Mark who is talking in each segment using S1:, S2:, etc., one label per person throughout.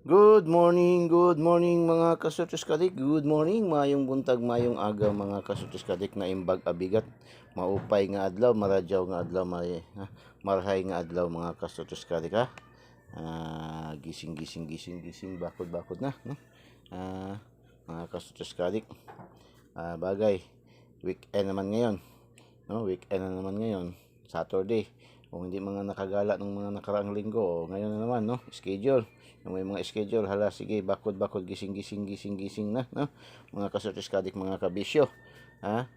S1: Good morning mga kasutis kadik. Good morning, mayong buntag, mayong aga mga kasutis kadik na imbag abigat. Maupay nga adlaw, maradyaw nga adlaw, marahay nga adlaw mga kasutis kadik ha. Gising, bakod na. No? Mga kasutis kadik. Bagay, weekend naman ngayon. No? Weekend na naman ngayon, Saturday. Kung hindi mga nakagala ng mga nakaraang linggo, ngayon na naman, no? Schedule. Yung may mga schedule, hala, sige, bakod, gising na, no? Mga kasurtis kadik, mga kabisyo. Ha?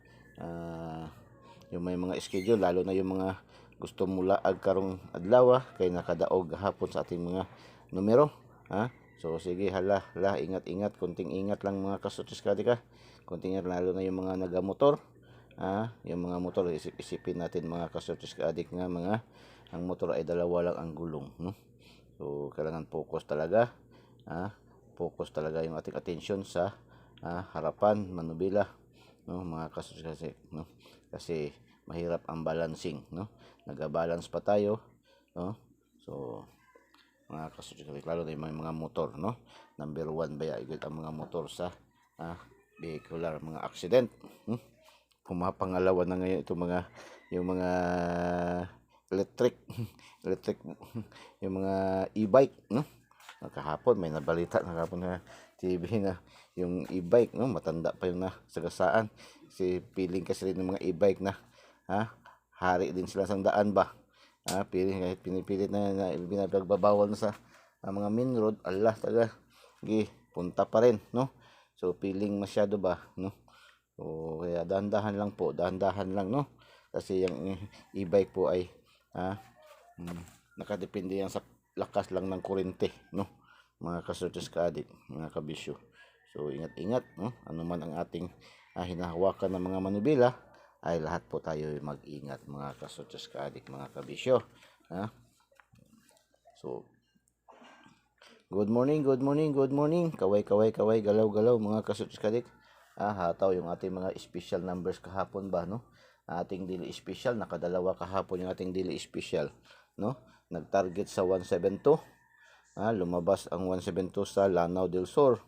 S1: Yung may mga schedule, lalo na yung mga gusto mula karong adlaw, kay nakadaog hapon sa ating mga numero. Ha? So, sige, hala, ingat, kunting ingat lang mga kasurtis kadik, ha? Kunting ingat, lalo na yung mga nagamotor. Yung mga motor, isipin natin mga kasurtis ka-addict nga ang motor ay dalawa lang ang gulong, no? So kailangan focus talaga, focus talaga yung ating attention sa harapan, manubila, no, mga kasurtis kasi, no? Kasi mahirap ang balancing, no? Nag-balance pa tayo, no? So mga kasurtis, lalo na yung mga motor, no? Number 1 ba yan ang mga motor sa vehicular, mga accident, pumapangalawa na ngayon ito yung mga electric yung mga e-bike, no? Kahapon may nabalita na TV na yung e-bike, no, matanda pa yung nasagasaan kasi piling kasi rin ng mga e-bike na hari din sila sa daan ba, piling kahit pinipilit na binagbabawal na sa mga main road, Allah taga punta pa rin, no? So piling masyado ba, no? O kaya dahan-dahan lang, no? Kasi yung e-bike po ay nakadepende yan sa lakas lang ng kuryente, no? Mga kasurtis ka-addict, mga kabisyo. So ingat-ingat, no? Ano man ang ating hinahawakan ng mga manubila, ay lahat po tayo mag-ingat mga kasurtis ka-addict, mga kabisyo. So good morning. Kaway, galaw mga kasurtis ka-addict. Hataw yung ating mga special numbers kahapon ba, no? Ating daily special, nakadalawa kahapon yung ating daily special, no? Nag-target sa 172, lumabas ang 172 sa Lanao del Sur,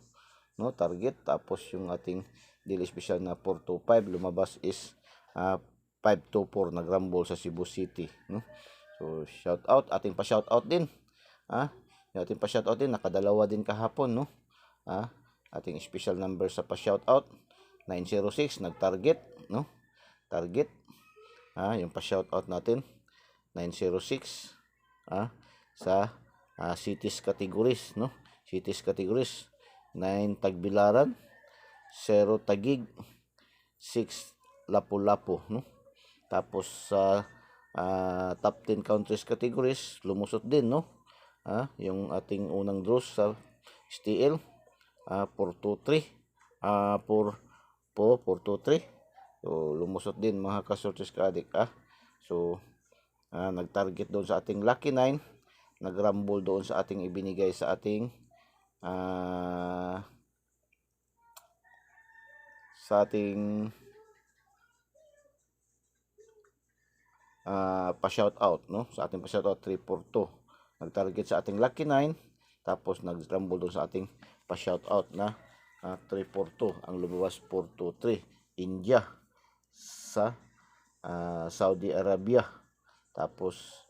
S1: no? Target. Tapos yung ating daily special na 425, lumabas is 524, nagrumble sa Cebu City, no? So shout out, ating pa shout out din, nakadalawa din kahapon, no? Ating special number sa pa-shout out 906, nag-target, no? Target. Yung pa-shout out natin 906 sa cities categories, no? Cities categories 9 Tagbilaran, 0 Taguig, 6 Lapu-Lapu, no? Tapos sa top 10 countries categories lumusot din, no? Yung ating unang draws sa STL 423, 423. So lumusot din mga kasurtis ka-addict, So nag-target doon sa ating Lucky 9, nagrumble doon sa ating ibinigay sa ating pa-shout out, no? Sa ating pa-shout out 342. Nag-target sa ating Lucky 9, tapos nag-rumble doon sa ating pa-shout out na 342. Ang lumabas 423. India sa Saudi Arabia, tapos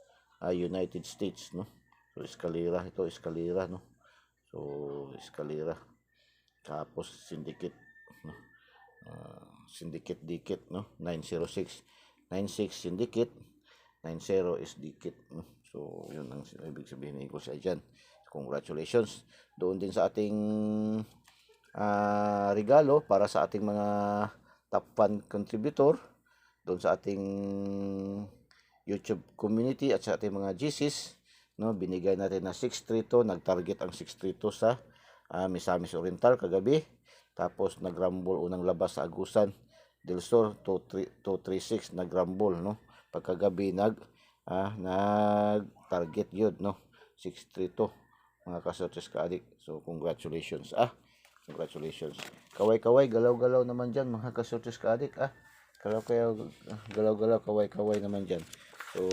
S1: United States, no? So eskalera, no? So eskalera, tapos syndicate, no? Syndicate dikit, no? 906 96 syndicate, 90 is dikit, no? So yun ang ibig sabihin ng negosyo dyan. Congratulations doon din sa ating regalo para sa ating mga top 1 contributor doon sa ating YouTube community at sa ating mga GCs, no? Binigay natin na 632, nag-target ang 632 sa Misamis Oriental kagabi. Tapos nagrumble unang labas sa Agusan del Sur 236, nagrumble, no? Pagkagabi nag-target yun, no? 632 mga kasurtis ka-addict. So congratulations, congratulations. Kaway, galaw-galaw naman dyan mga kasurtis ka-addict, galaw-galaw, kaway naman dyan. So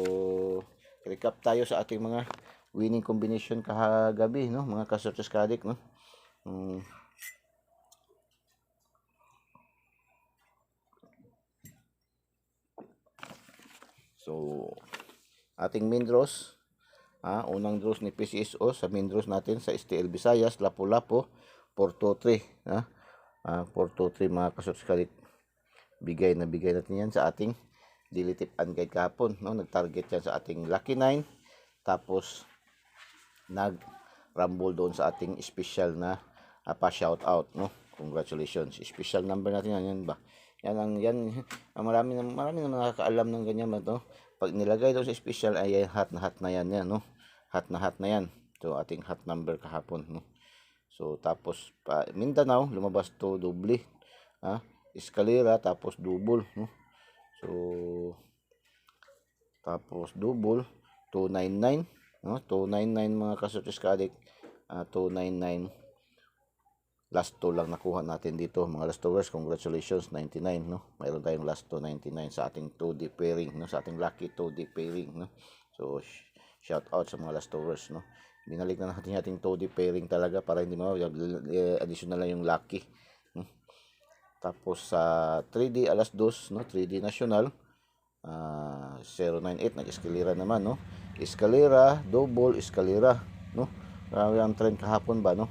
S1: recap tayo sa ating mga winning combination kahagabi, no, mga ka-Sortes Kadik, no. So, ating main draws, unang draws ni PCSO sa main draws natin sa STL Visayas, Lapu-Lapu, 423, 423 mga ka-Sortes Kadik. Bigay natin yan sa ating daily tip and guide kahapon, no. Nag-target yan sa ating Lucky 9, tapos nag-rumble doon sa ating special na pa-shout out, no. Congratulations. Special number natin yan ba? Yan marami na nakakaalam ng ganyan ba to. Pag nilagay doon sa special ay hat na yan, no. Hat na yan. So ating hat number kahapon, no. So tapos Mindanao lumabas to doble, Escalera, tapos double, no. So tapos double 299, no. 299 mga ka-Sortes Kadik, 299. Last 2 lang nakuha natin dito mga last 2 congratulations, 99, no. Mayroon tayong last 2 99 sa ating 2D pairing, no, sa ating lucky 2D pairing, no. So shout out sa mga last 2 no. Binalik na natin yung ating 2D pairing talaga para hindi additional lang yung lucky, no. Tapos sa 3D alas 2, no, 3D national, 098 nag-escalera naman, no. Escalera, double escalera, no. Grabe ang trend kahapon ba, no.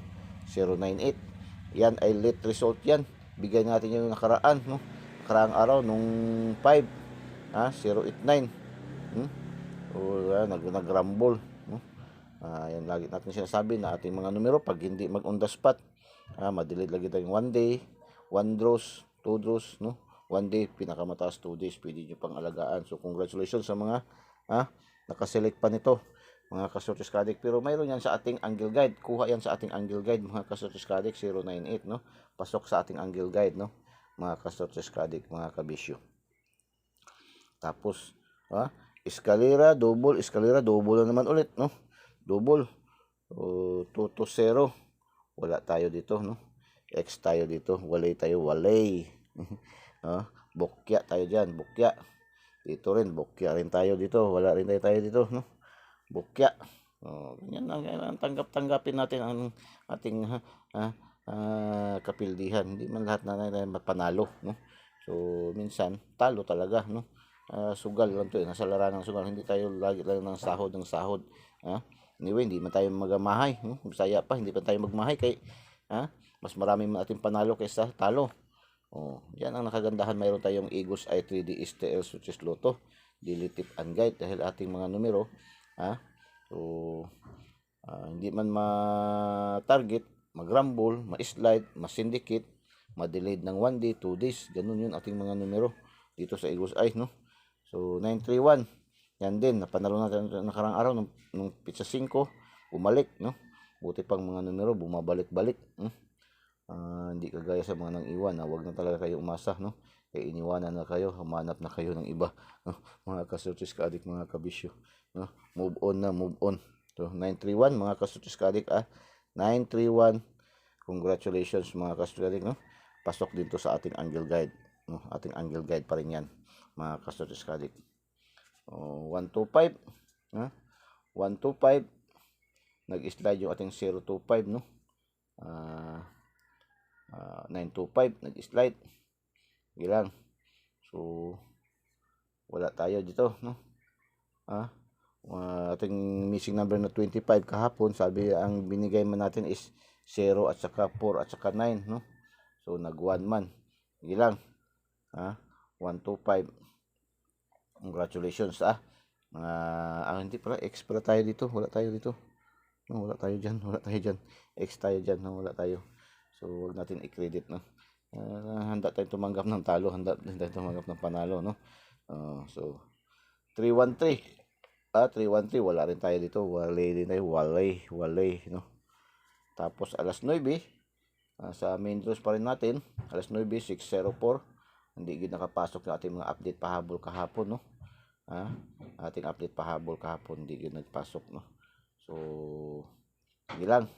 S1: 098. Yan ay late result yan. Bigay natin yung nakaraan, no. Nakaraang araw nung 5, 089. So nag-rumble, no. Yan lagi natin sinasabi na ating mga numero pag hindi mag on the spot, madelayed lagi tayong 1 day, 1 draws, 2 draws, no. 1 day, pinakamataas 2 days, pwede nyo pang alagaan. So congratulations sa mga nakaselect pa nito mga ka-Sortes Kadik. Pero mayroon yan sa ating angle guide. Kuha yan sa ating angle guide mga ka-Sortes Kadik, 098, no. Pasok sa ating angle guide, no, mga ka-Sortes Kadik, mga kabisyo. Tapos escalera, double na naman ulit, no. Double 220. Wala tayo dito, no. X tayo dito, walay. Bokya tayo dyan, bokya. Dito rin, bokya rin tayo dito. Wala rin tayo dito, no. Bokya. Ganyan lang, tanggapin natin ang ating kapildihan. Hindi man lahat na panalo, no. So minsan talo talaga, no. Sugal lang to, nasa larangan ng sugal. Hindi tayo lagi lang ng sahod. Anyway, hindi man tayo magamahay, no. Bisaya pa, hindi pa tayo magmahay kay mas marami man ating panalo kaysa talo. Yan ang nakagandahan. Mayroon tayong Eagles Eye 3D STL Sortes Lotto daily tip and guide dahil ating mga numero so hindi man ma-target, mag-rumble, ma-slide, ma-syndicate, ma-delayed ng 1 day, 2 days. Ganun yun ating mga numero dito sa Eagles Eye, no. So 931 yan din, napanalo natin nakarang araw nung pizza 5, bumalik, no. Buti pang mga numero bumabalik-balik, hindi kagaya sa mga nang iwan, wag na talaga kayo umasa, no. Kaya iniwanan na kayo, humanap na kayo ng iba, no? Mga ka-Sortes Kadik, mga kabisyo, no? Move on. So 931 mga ka-Sortes Kadik, 931. Congratulations mga ka-Sortes Kadik, no. Pasok din to sa ating angle guide, no. Ating angle guide pa rin yan mga ka-Sortes Kadik. 125, 125 nag-slide yung ating 025, no. 925 nag-slide. Ilang. So wala tayo dito, no. Ating missing number na 25 kahapon, sabi ang binigay man natin is 0 at saka 4 at saka 9, no. So nag 1 man. Ilang. 125. Congratulations. Hindi pala X pala tayo dito. Wala tayo dito. No, wala tayo diyan. X tayo diyan, no. Wala tayo. So wag natin i-credit, no. Handa tayong tumanggap ng talo, handa tayong tumanggap ng panalo, no. So 313. 313 wala rin tayo dito. Walay din tayo, walay, no. Tapos alas 9, sa main draws pa rin natin, alas 9, 604. Hindi gid nakapasok yung ating mga update pahabol kahapon, no. Ating update pahabol kahapon hindi gid nagpasok, no. So sige lang.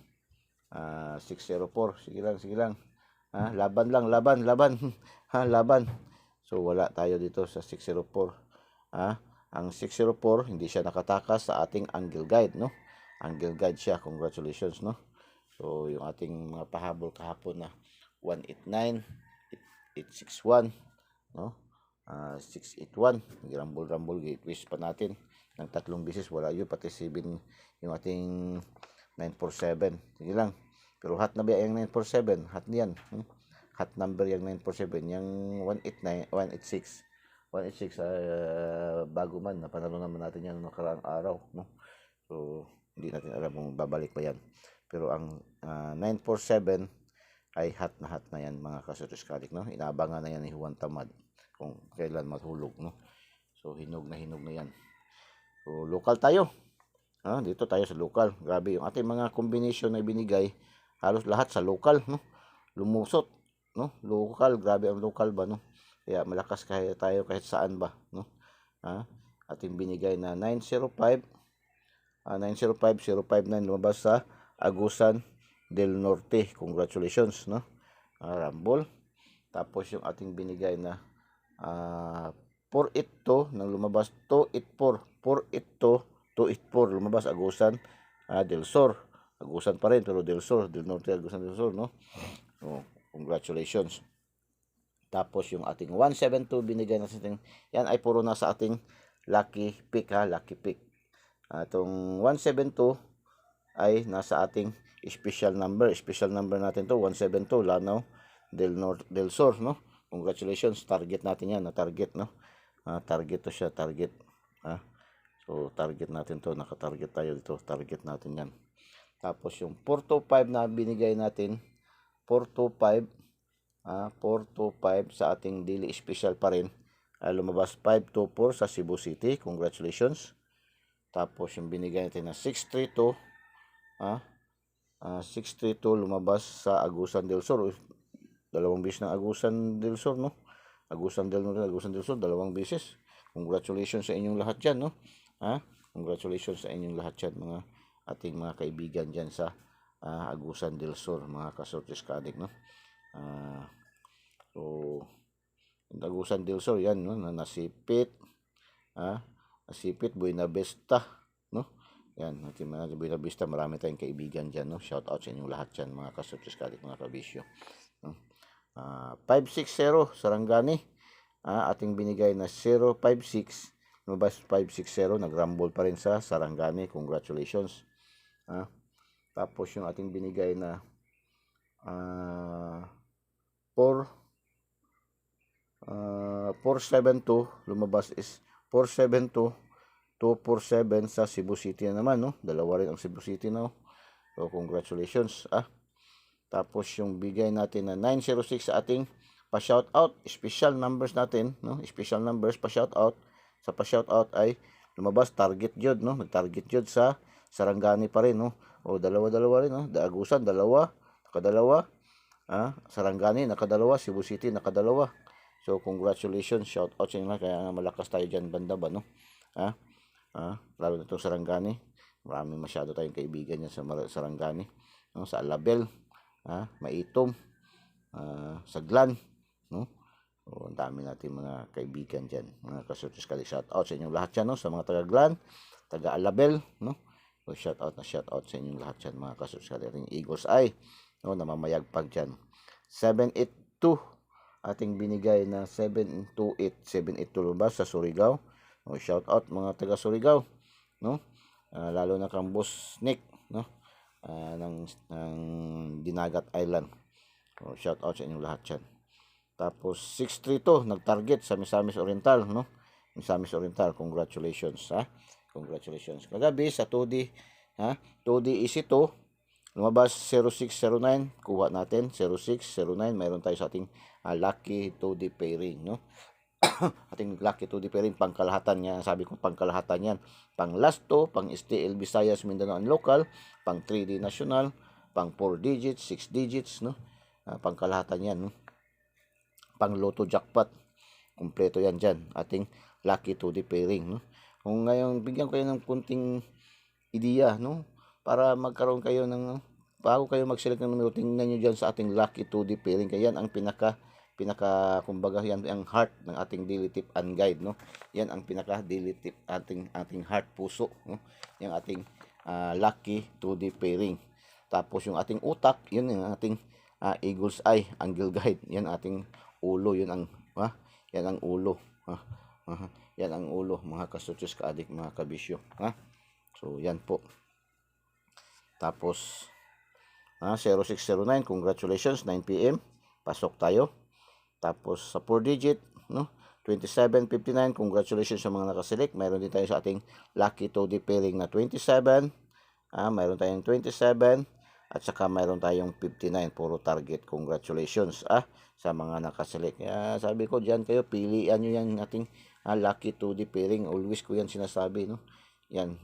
S1: 604, sige lang. Laban lang. Laban. So wala tayo dito sa 604. Ang 604 hindi siya nakatakas sa ating angle guide, no. angle guide siya. Congratulations, no? So yung ating mga pahabol kahapon na 189, 861, no? 681, rumble twist pa natin ng 3 beses, wala yun, pati 7 yung ating 947. Sige lang, pero hot na ba yung 947? Hot niyan, hot number yung 947. Yung 189, 186 bago man, napanalo naman natin yan noong nakaraang araw, no? So hindi natin alam kung babalik pa yan, pero ang 947 ay hot na yan, mga kasuriskalik, no? Inabangan na yan ni Juan Tamad kung kailan mahulog, no? So hinog na yan. So local tayo, dito tayo sa local. Grabe yung ating mga combination na binigay, halos lahat sa local, no? Lumusot, no? Local, grabe ang local ba, no? Kaya malakas kaya tayo kahit saan ba, no? Ating binigay na 905, 059 lumabas sa Agusan del Norte. Congratulations, no? Rumble. Tapos yung ating binigay na 482 nang lumabas 284, 284 lumabas Agusan del Sur. Agusan pa rin pero del Sur, del Norte, Agusan del Sur, no? So, congratulations. Tapos yung ating 172 binigay natin, yan ay puro na sa ating lucky pick, lucky pick. Itong 172 ay nasa ating special number. Special number natin to 172, Lanao del Sur, no? Congratulations, target natin yan, na target, no? Target to siya, target. So target natin to, naka-target tayo dito, target natin yan. Tapos yung 425 na binigay natin, 425 sa ating daily special pa rin, ay lumabas 524 sa Cebu City. Congratulations. Tapos yung binigay natin na 632, 632 lumabas sa Agusan del Sur. Dalawang beses ng Agusan del Sur, no? Agusan del Norte, Agusan del Sur, dalawang beses. Congratulations sa inyong lahat dyan, no? Congratulations sa inyong lahat dyan, mga ating mga kaibigan dyan sa Agusan del Sur, mga kasortis kadik, no? So Agusan del Sur yan, no? Nasipit, Nasipit, Buena Vista, no? Yan, ating mga Buena Vista, marami tayong kaibigan dyan, no? Shout out sa inyong lahat dyan, mga kasortis kadik, mga kabisyo, no? 560 Sarangani, ating binigay na 056, lumabas 560, nagrumble pa rin sa Sarangani. Congratulations. Tapos yung ating binigay na 472, lumabas is 472, 247 sa Cebu City na naman, no? Dalawa rin ang Cebu City, no? So congratulations. Tapos yung bigay natin na 906 sa ating pa-shoutout, special numbers natin, no? Special numbers pa-shoutout. Sa pa-shoutout ay lumabas target jud, no? Nag-target jud sa Sarangani pa rin, no? O dalawa rin, no? Agusan dalawa, nakadalawa. Sarangani nakadalawa, Cebu City nakadalawa. So congratulations, shoutout sa inyo, kaya malakas tayo diyan banda ba, no? Lalo na itong Sarangani. Marami masyado tayong kaibigan yan sa Sarangani, no? Sa Alabel, Maitom, Saglan, no? O, ang dami natin mga kaibigan dyan, mga kasortis kalik. Shout out sa inyong lahat dyan, no? Sa mga taga Glan, taga Alabel, no? So, shout out sa inyong lahat dyan, mga kasortis kalik. Eagles Eye, no? Namamayagpag dyan. 782 ating binigay na 728 lumabas sa Surigao. O, shout out mga taga Surigao, no? Lalo na kang Boss Nick, no? Ng Dinagat Island. So, shout out sa inyong lahat dyan. Tapos 632 nag-target sa Misamis Oriental, no? Misamis Oriental, congratulations, congratulations. Kagabi sa 2D, 2D EC2, lumabas 0609, kuha natin 0609. Mayroon tayo sa ating lucky 2D pairing, no? Ating lucky 2D pairing, pangkalahatan niya. Sabi ko pangkalahatan yan. Pang last 2, pang STL Visayas, Mindanao and Local, pang 3D National, pang 4 digits, 6 digits, no? Pangkalahatan yan, no? Pang Lotto Jackpot, kumpleto yan dyan, ating lucky 2D pairing, no? Kung ngayon bigyan ko kayo ng kunting ideya, no? Para magkaroon kayo ng, bago kayo mag-select ng numero, tingnan nyo dyan sa ating lucky 2D pairing. Kaya yan ang pinaka kumbaga, yan ang heart ng ating daily tip and guide, no? Yan ang pinaka daily tip, ating heart, puso, no? Yung ating lucky 2D pairing. Tapos yung ating utak, yun yung ating eagle's eye, angle guide. Yan ating ulo, yun ang yan ang ulo. Yan ang ulo, mga kasuchis ka-adik, mga kabisyo. So yan po. Tapos 0609, congratulations, 9 PM. Pasok tayo. Tapos sa 4 digit, 2759, congratulations sa mga nakaselect. Mayroon din tayo sa ating lucky 2D pairing na 27. Mayroon tayong 27 at saka mayroon tayong 59, puro target. Congratulations sa mga nakaselect. Sabi ko diyan kayo, pilian niyo yan ating lucky 2D pairing. Always ko yan sinasabi, Yan,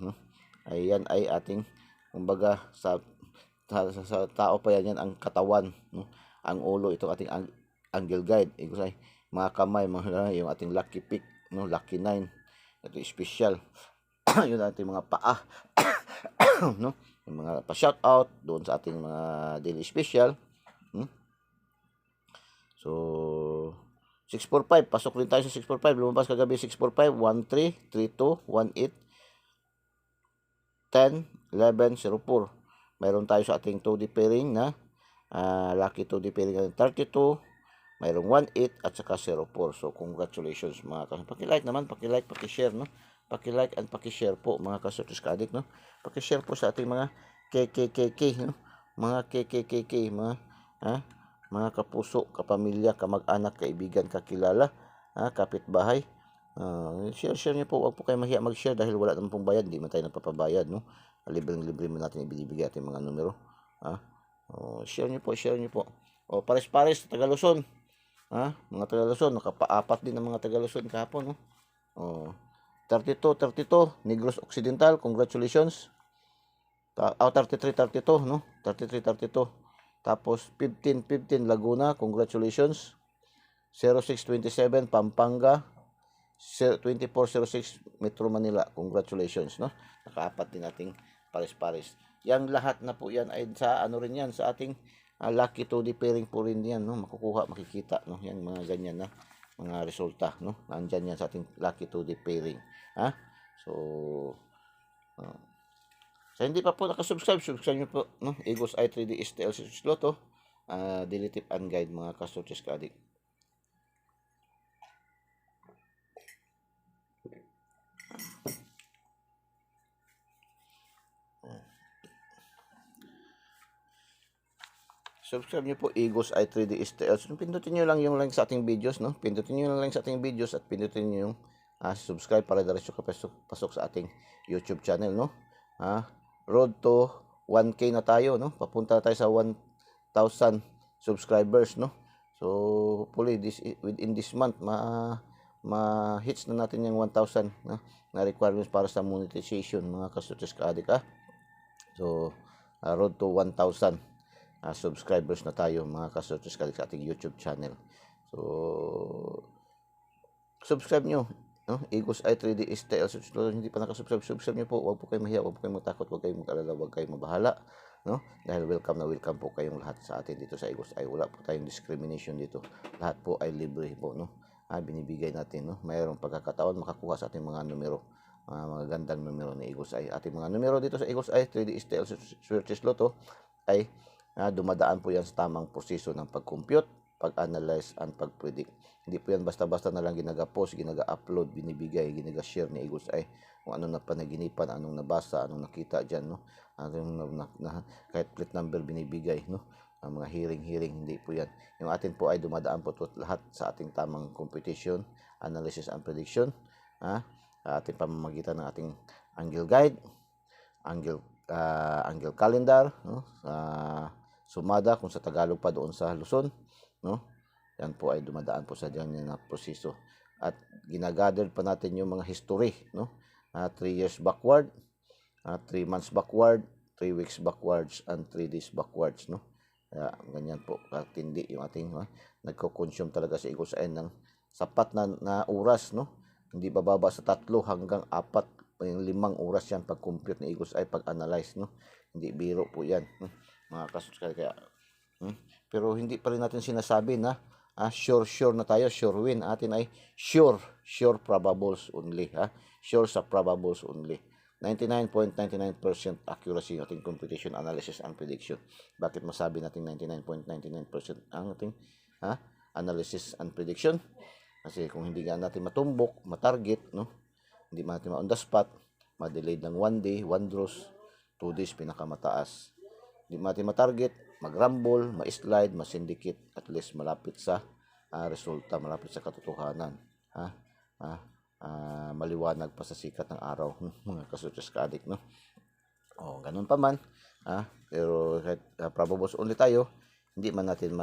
S1: Ayan ay ating kumbaga sa tao pa yan ang katawan, Ang ulo ito ating angle guide. Mga kamay, yung ating lucky pick, lucky 9. Ito special. Yun ating mga paa. Yung mga pa-shout out doon sa ating mga daily special. So 645, pasok rin tayo sa 645. Lumabas kagabi 645, 13, 32, 18, 10, 11, 04. Mayroon tayo sa ating 2D pairing na lucky 2D pairing na 32, mayroong 18 at saka 04. So congratulations mga kasutris. Paki-like naman, paki-like, paki-share, Paki-like and paki-share po mga kasutris ka-adik, Paki-share po sa ating mga KKKK, Mga KKKK, mga kapuso, kapamilya, kamag-anak, kaibigan, kakilala, kapitbahay. Share niyo po, wag po kayo mahiya mag-share dahil wala naman pong bayad, hindi man tayo nagpapabayad, libreng-libre mo natin ibibigay ating mga numero. Share niyo po. Pares-pares taga Luzon. Mga taga Luzon, nakapa-4 din ang mga taga Luzon kahapon, 32, Negros Occidental, congratulations. 33, 32, Tapos 15, Laguna, congratulations. 0627, Pampanga. 2406, Metro Manila, congratulations, Naka-4 din nating pares-pares. Yang lahat na po yan ay sa rin yan, sa ating lucky 2D pairing po rin yan, makukuha, makikita, yan mga ganyan na mga resulta, Nandiyan yan sa ating lucky 2D pairing. So sa hindi pa po nakasubscribe, subscribe nyo po, Eagles Eye 3D STL Lotto, daily tip and guide, mga kasuchis ka-adik. Subscribe nyo po, Eagles Eye 3D STL. So, pindutin nyo lang yung link sa ating videos, Pindutin nyo yung link sa ating videos at pindutin nyo yung subscribe para diretso ka pasok sa ating YouTube channel, Road to 1K na tayo, Papunta na tayo sa 1,000 subscribers, So, hopefully within this month ma-hits na natin yung 1,000 na requirements para sa monetization, mga kasuchis ka-adik, So, road to 1,000 subscribers na tayo, mga kasuchis ka-adik, sa ating YouTube channel. So, subscribe nyo, Eagles Eye 3D STL. Hindi pa nakasubscribe, subscribe nyo po. Huwag po kayong mahiya, huwag po kayong matakot, huwag kayong mag-alala, huwag kayong mabahala, dahil welcome na welcome po kayong lahat sa atin dito sa Eagles Eye. Wala po tayong discrimination dito, lahat po ay libre po, binibigay natin, mayroong pagkakataon makakuha sa ating mga numero, mga gandang numero ni Eagles Eye. Ating mga numero dito sa Eagles Eye 3D STL Swerte Lotto ay dumadaan po yan sa tamang proseso ng pag-compute, pag-analyze, and pag-predict. Hindi po yan basta-basta na lang ginaga-post, ginaga-upload, binibigay, ginaga-share ni Eagles Eye. Kung anong napanaginipan, anong nabasa, anong nakita dyan, kahit plate number binibigay, ang mga hearing, hindi po yan. Yung atin po ay dumadaan po lahat sa ating tamang computation, analysis, and prediction. Ating pamamagitan ng ating angle guide, angle calendar, sumada kung sa Tagalog pa doon sa Luzon, Yan po ay dumadaan po sa ganyan na proseso. At ginagather pa natin yung mga history, 3 years backward, 3 months backward, 3 weeks backwards, and 3 days backwards, Kaya ganyan po katindi yung ating nagko-consume talaga sa Eagles Eye ng sapat na oras, Hindi bababa sa 3 hanggang 4, yung 5 oras yan pag-compute ni Eagles Eye, pag-analyze, Hindi biro po yan, mga kasuskay. Kaya pero hindi pa rin natin sinasabi na sure na tayo, sure win. Atin ay sure probables only, sure sa probables only. 99.99% accuracy ng ating computation, analysis, and prediction. Bakit masabi natin 99.99% ang ating analysis and prediction? Kasi kung hindi nga natin matumbok, matarget, no? Hindi natin on the spot, ma-delayed ng 1 day, 1 draws, 2 days pinakamataas. Hindi natin matarget, mag-rumble, ma-slide, ma-syndicate, at least malapit sa resulta, malapit sa katotohanan. Maliwanag pa sa sikat ng araw, mga ka-Success Ka-Addict, no? Ganun pa man, pero kahit probables only tayo, hindi man natin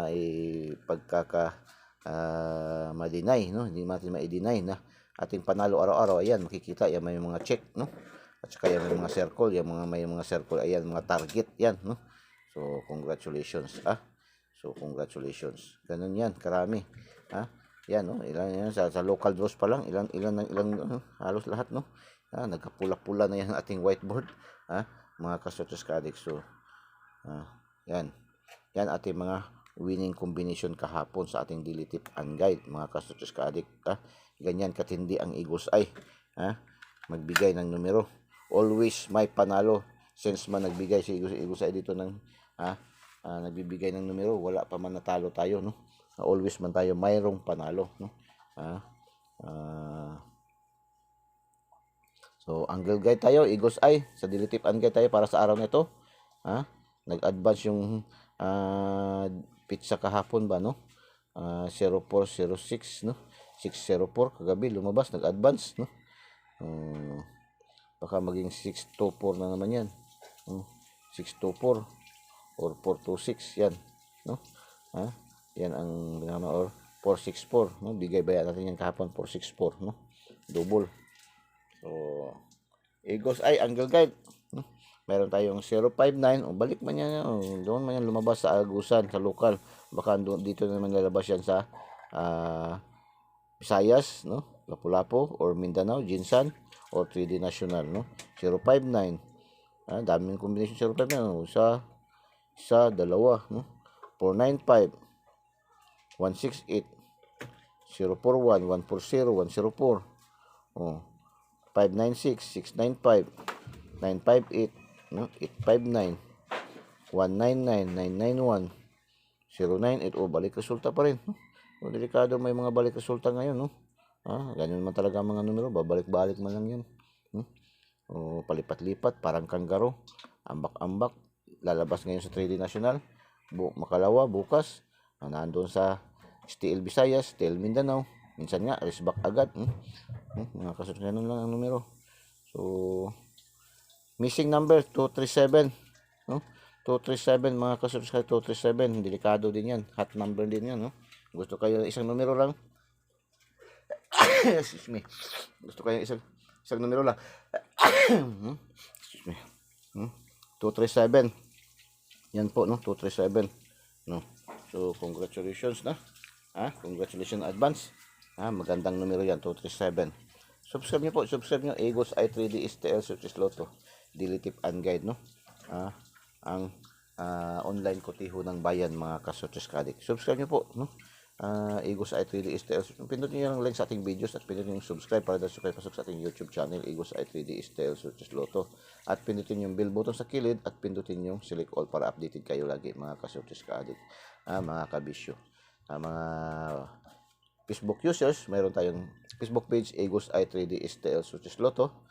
S1: ma-deny, no? Hindi natin ma-deny na ating panalo araw-araw. Ayan, makikita yan, may mga check, no? At saka yan, may mga circle, may mga circle, ayan, mga target yan, no? So congratulations, so congratulations. Ganun yan, karami, yan, no? Ilan yan sa local draws pa lang, ilan halos lahat, no? Nagkapula-pula na yan ating whiteboard, mga ka-Success Ka-Addict. So yan ating mga winning combination kahapon sa ating daily tip and guide, mga ka-Success Ka-Addict. Ganyan katindi ang Eagles Eye, magbigay ng numero. Always may panalo. Since man nagbigay si Eagles Eye dito ng nagbibigay ng numero, wala pa man natalo tayo, no? Always man tayo mayroong panalo, no? So angle guide tayo, Eagles Eye, sa daily tip and guide tayo para sa araw nito. Nag-advance yung pizza kahapon ba, no? 0406, no? 604 kagabi lumabas, nag-advance, no? Baka maging 624 na naman yan, 624 or 426 yan, no? Yan ang or 464, no? Bigay bayan natin yan kahapon, 464, no? Double. So Eagles Eye angle guide, no? Meron tayong 059, balik man yan, doon man yan lumabas sa Agusan, sa local. Baka dito naman lalabas yan sa Visayas, no? Lapu-Lapu or Mindanao, Jinsan or 3D National, no? 059, daming combination 059, isa, dalawa, no? 495, 168, 041, 140, 104, 596, 695, 958, no? 859, 199, 991, 098, balik resulta pa rin, no? Delikado, may mga balik resulta ngayon, no? Ganyan man talaga mga numero, babalik-balik man lang yan, palipat-lipat, parang kanggaro, ambak-ambak. Lalabas ngayon sa 3D National, makalawa bukas, nandun sa STL Visayas, STL Mindanao, minsan nga resback agad, mga kasunod, ganun lang ang numero. So missing number 237, no? 237, mga kasunod, 237, delikado din yan, hot number din yan, no? Gusto kayo isang numero lang, excuse me, gusto kayo isang numero lang, excuse me, 237, yan po, no? 237, no? So congratulations na, congratulations advance, magandang numero yan, 237. Subscribe nyo, Eagles Eye 3D STL Success Lotto daily tip and guide, no? Ang online kotiho ng bayan, mga ka-Success Ka-Addict. Subscribe nyo po, no? Eagles Eye 3D STL. Pindutin nyo yung link sa ating videos at pindutin yung subscribe para dapat kayo pasok sa ating YouTube channel, Eagles Eye 3D STL Success Lotto. At pindutin yung bell button sa kilid at pindutin yung select all para updated kayo lagi, mga ka-Success Ka-Addict, mga kabisyo. Mga Facebook users, mayroon tayong Facebook page, Eagles Eye 3D STL Success Lotto.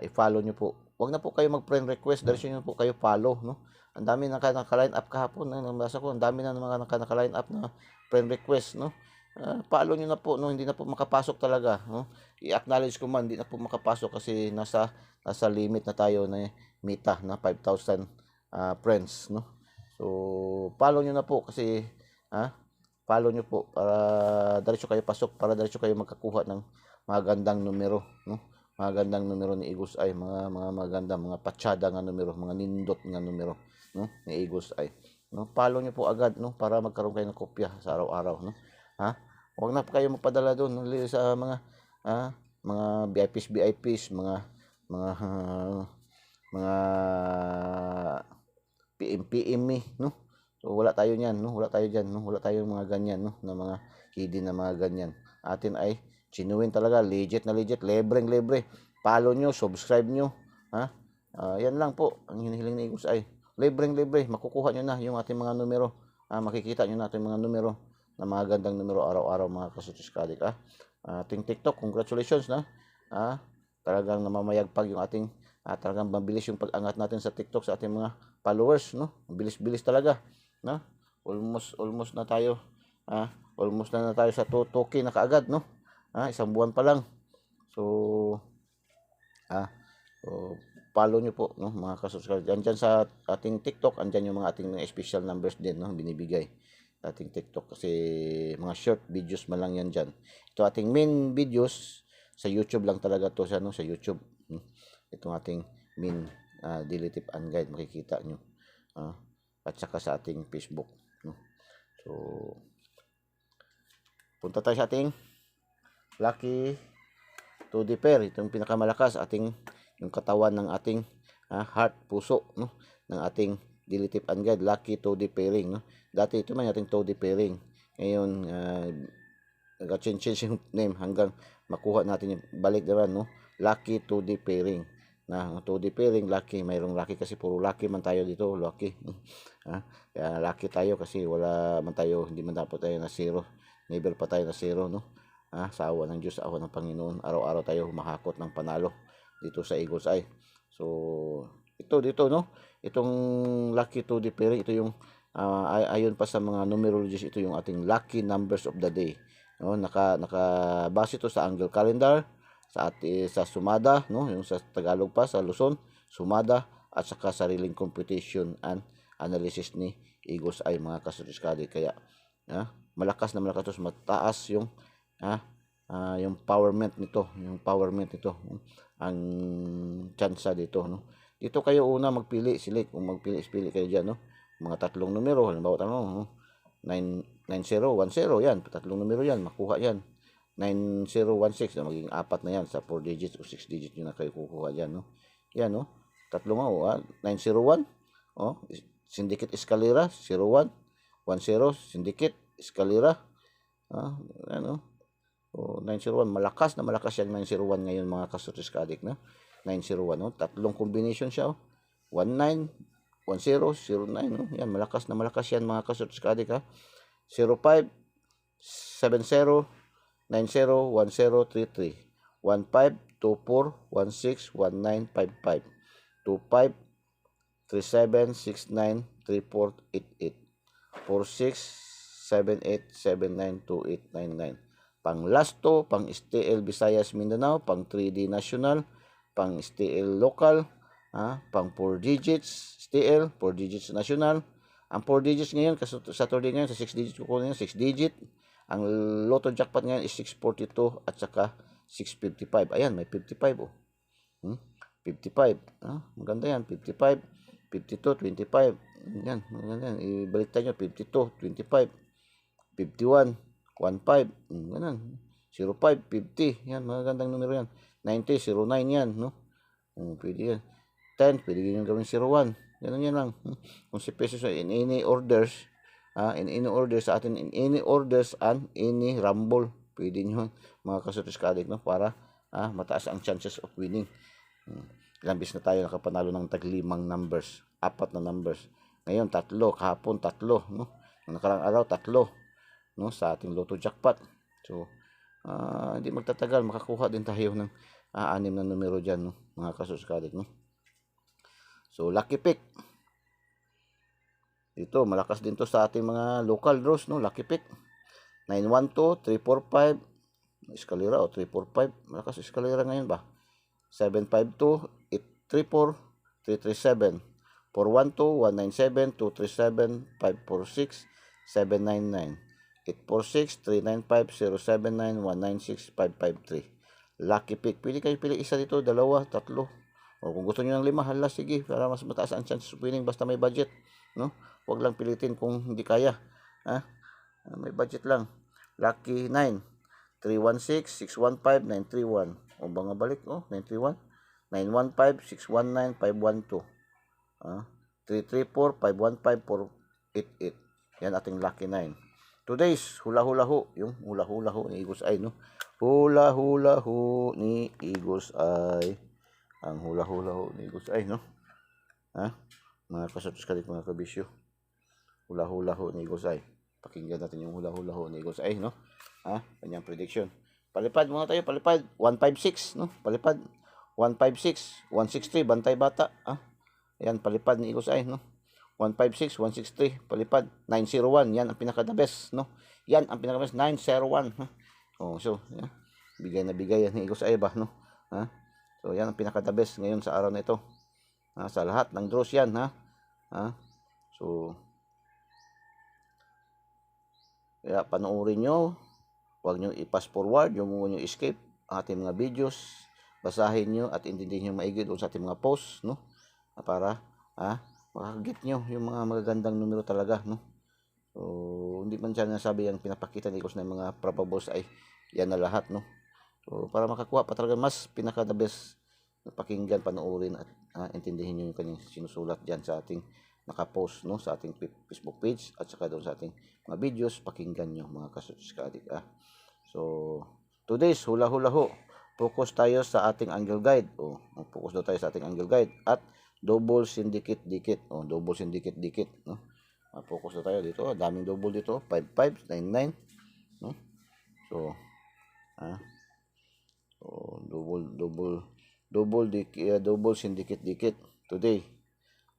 S1: I-follow nyo po. Huwag na po kayo mag-friend request, dahil nyo po kayo follow, no? Ang dami na naka-line up kahapon, nabasa ko, ang dami na mga naka-line up na friend request, no? Follow nyo na po, no? Hindi na po makapasok talaga, no? I-acknowledge ko man, hindi na po makapasok kasi nasa limit na tayo na mita na 5,000 friends, no? So follow nyo na po kasi follow nyo po para diretso kayo pasok, para diretso kayo magkakuha ng magandang numero, no? Magandang numero ni Eagles Eye, mga maganda, mga patsyada nga numero, mga nindot nga numero, no? Ni Eagles Eye, no? Follow nyo po agad, no? Para magkaroon kayo ng kopya sa araw-araw, no? Huwag na po kayo magpadala doon sa mga VIPs, mga PM, no? So wala tayo niyan, no? Wala tayo diyan, no? Wala tayong mga ganyan, no? Na mga hidden na mga ganyan. Atin ay genuine talaga, legit na legit, libre. follow nyo, subscribe nyo. Ha? Yan lang po ang hinihiling ni Eagles Eye. Libreng-libre, makukuha nyo na yung ating mga numero. Makikita nyo na ating mga numero na mga gandang numero araw-araw mga kasutuskadik. Ating TikTok, congratulations na. Talagang namamayagpag yung ating talagang mabilis yung pag-angat natin sa TikTok sa ating mga followers, no? Bilis-bilis talaga, no? Almost na tayo. Almost na tayo sa 2K na kaagad, no? Isang buwan pa lang. So follow nyo po, no, mga ka-subscribe. Diyan sa ating TikTok, andyan yung mga ating mga special numbers din, no, binibigay sa ating TikTok kasi mga short videos man lang yan dyan. Ito ating main videos sa YouTube lang talaga to sa, no, sa YouTube. Itong ating main daily tip and guide, makikita nyo. At saka sa ating Facebook, no. So punta tayo sa ating lucky to the pair. Itong pinakamalakas ating yung katawan ng ating heart, puso, no, ng ating daily tip and guide, lucky to the pairing, no. Dati ito man ating to the pairing. Ngayon nag-change yung name hanggang makuha natin yung balik naman, no, lucky to the pairing. Na to the pairing, lucky, mayroong lucky kasi puro lucky man tayo dito, lucky. Kaya lucky tayo kasi wala man tayo, hindi man dapat tayo na zero. Never pa tayo na zero, no. Sa awa ng Diyos, sa awa ng Panginoon, araw-araw tayo humahakot ng panalo dito sa Eagles Eye. So ito dito, no, itong lucky to the pairing, ito yung ayon pa sa mga numerologists, ito yung ating lucky numbers of the day, no. Nakabase ito sa angle calendar, sa sumada, no, yung sa Tagalog pa, sa Luzon, sumada, at saka sariling computation and analysis ni Eagles Eye, mga kasudiskadi. Kaya malakas na malakas, mataas yung yung empowerment nito, ang tsansa dito, no. Dito kayo una magpili, kung magpili kayo diyan, no, mga tatlong numero, halimbawa no, 9010 yan, tatlong numero yan, makuha yan. 9016 na maging apat na yan, sa 4 digits o 6 digits yun na kayo kukuha diyan, no. Yan, no, tatlong 901, syndicate escalera, 01 10 syndicate escalera, ano. 901, malakas na malakas yan 901 ngayon, mga kasudiskadik, no. 901, no, tatlong combination siya, 19 10 09, no. Yan, malakas na malakas yan, mga kasudiskadik, 05 70 90 10 33 15 24 16 19 55 25 37 69 34 88 46 78 79 28 99. Pang Lasto, pang STL Visayas Mindanao, pang 3D National, pang STL Local, pang 4 digits STL, 4 digits National. Ang 4 digits ngayon, kasi Saturday ngayon, sa 6 digits kukunin ngayon, 6 digit. Ang Lotto Jackpot ngayon is 642 at saka 655. Ayan, may 55, 55. Maganda yan, 55, 52, 25. Yan, maganda yan. Ibalik tayo, 52, 25, 51, 15, ganun. 05, 50, yan, magandang numero yan. 90, 09 yan, no? Pwede yan. 10, pwede yan gawin 01. Ganun yan lang. Kung si pesos in any orders, in any orders sa atin, in any orders and any rumble, pwede nyo, mga kasudiskadik, no? Para mataas ang chances of winning. Ilang bis na tayo nakapanalo ng tag-5 numbers, 4 na numbers. Ngayon, 3, kahapon 3, no? Nakarang araw 3, no, sa ating Lotto Jackpot. So hindi magtatagal, makakuha din tayo ng 6 na numero diyan, no, mga kasuskadik, no. So lucky pick dito, malakas din to sa ating mga local draws, no. Lucky pick 912 345 escalera o 345, malakas escalera ngayon ba. 752 834 337 412 197 237 546 799 846 395 079 196 553. Lucky pick, pili kayo, pili isa dito, dalawa, tatlo, o kung gusto niyo ng 5, hala, sige, para mas mataas ang chance of winning, basta may budget, no. Huwag lang pilitin kung hindi kaya, may budget lang. Lucky 9 316 615 931, o mga balik, 931 915 619 512, 334 515 488. Yan ating lucky 9. Today's hula-hula ho, yung hula-hula ho ni Eagles Eye, no. hula-hula ho ni Eagle's Eye. Ang hula-hula ho ni Eagle's Eye, no? Ha? Mga kasutos ka mga kabisyo. Hula-hula ho ni Eagle's Eye. Pakinggan natin yung hula-hula ho ni Eagle's Eye, no? Ha? Kanyang prediction. Palipad muna tayo, palipad. 156, no? Palipad. 156, 163, bantay bata. Ha? Ayan, palipad ni Eagle's Eye, no? 156, 163, palipad. 901, yan ang pinaka-the best, no? Yan ang pinaka-best, 901, ha? Oh, so, yeah. Bigay na bigay yan ni Eagle's Eye ba, no? Ha? So, yan ang pinaka-the best ngayon sa araw na ito. Ha? Sa lahat ng draws yan, ha? Ha? So, kaya panoorin nyo. Huwag nyo i-pass forward, yung huwag nyo escape ang ating mga videos. Basahin nyo at intindihin nyo maigi doon sa ating mga posts, no? Para, makakagit nyo yung mga magagandang numero talaga, no? So, hindi man siya nasabi yung pinapakita ni Eagles na yung mga probables ay yan na lahat, no? So, para makakuha pa talaga mas pinaka-the best na pakinggan, panoorin at intindihin nyo yung kanyang sinusulat dyan sa ating nakapost, no? Sa ating Facebook page at saka doon sa ating mga videos, pakinggan nyo mga kasutos ka-adik. So, today's hula-hula ho. Focus tayo sa ating angle guide. Focus daw tayo sa ating angle guide at double syndicate dikit. Double syndicate dikit, no? Focus na tayo dito. Daming double dito. 55, 99. No? So, double syndicate dikit today.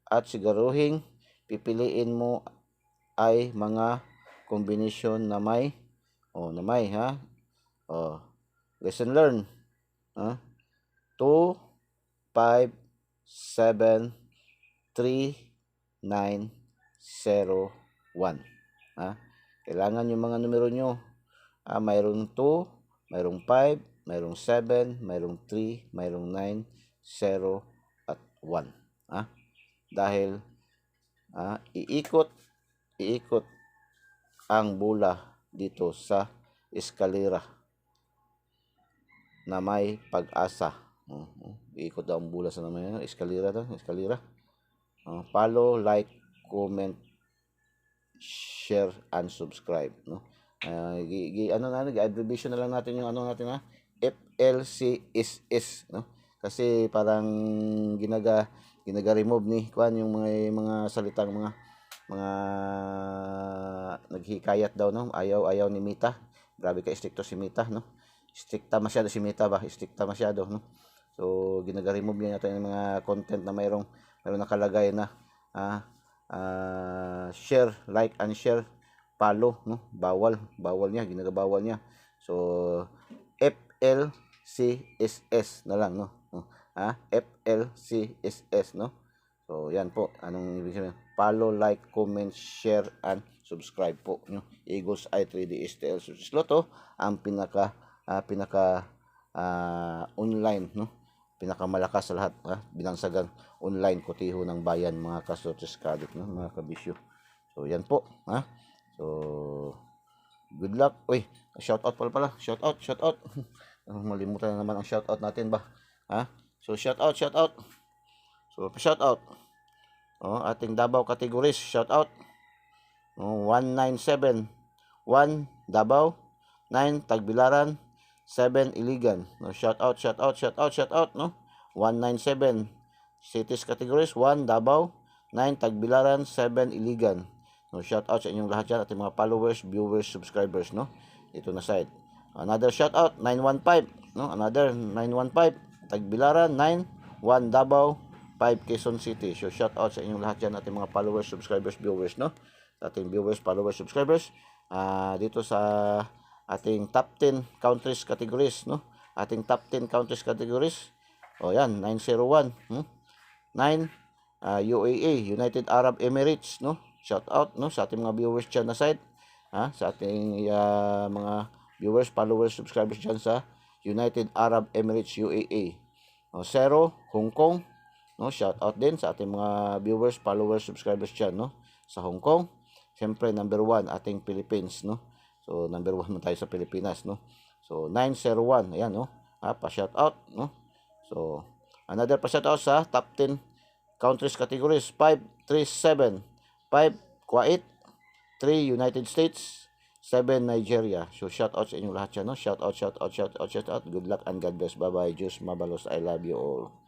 S1: At siguruhin pipiliin mo ay mga combination na may lesson learn. 2, 5, 7, 3, 9, 0, 1. Kailangan yung mga numero nyo. Mayroong 2, mayroong 5, mayroong 7, mayroong 3, mayroong 9, 0, at 1. Dahil iikot ang bola dito sa eskalera na may pag-asa. Iikot daw ang bola sa may eskalera. Follow, like, comment, share, and subscribe, no? Abbreviation na lang natin yung FLCSS, no? Kasi parang ginaga-remove ni Kwan yung mga salitang mga naghikayat daw, no? Ayaw ni Mita. Grabe ka stricto si Mita, no? Stricta masyado si Mita ba? Stricta masyado, no? So ginaga-remove niya natin yung mga content na mayroong nakalagay na share, like, and share, follow, no? Bawal niya, ginagabawal niya. So FLCSS na lang, no? FLCSS, no? So yan po, anong ibig sabihin? Follow, like, comment, share, and subscribe po, no? Eagle's Eye 3D STL Success Lotto ang pinaka online, no? Pinakamalakas sa lahat, binangsagang online kotiho ng bayan, mga kasutos ka-adik, no? Mga kabisyo. So yan po, So good luck. Shout out pala. Shout out. Malimutan na naman ang shout out natin ba? So shout out. So shout out. Ating Davao categories, shout out. 197, 1 Davao, 9 Tagbilaran, 7 Iligan. Shout out, no? 197 cities categories, 1 Davao, 9 Tagbilaran, 7 Iligan. Shout out sa inyong lahat dyan, ating mga followers, viewers, subscribers, no? Ito na side. Another shout out, 915, no? Another 915 Tagbilaran, 9, 1 Davao, 5 Quezon City. So shout out sa inyong lahat dyan, ating mga followers, subscribers, viewers, no? Ating viewers, followers, subscribers. Dito sa ating top 10 countries categories, no? Ating top 10 countries categories. Yan, 901, 9 UAE, United Arab Emirates, no? Shout out, no, sa ating mga viewers dyan na side, sa ating mga viewers, followers, subscribers dyan sa United Arab Emirates UAE. 0 Hong Kong, no? Shout out din sa ating mga viewers, followers, subscribers dyan, no? Sa Hong Kong. Siyempre number 1 ating Philippines, no? So number 1 mo tayo sa Pilipinas, no? So 901, ayan, no? Pa-shout out, no? So another pa-shout out sa top 10 countries categories, 537, 5 Kuwait, 3 United States, 7 Nigeria. So shout out sa inyong lahat yan, no? Shout out, shout out, shout out, shout out. Good luck and God bless. Bye bye. Diyos mabalos. I love you all.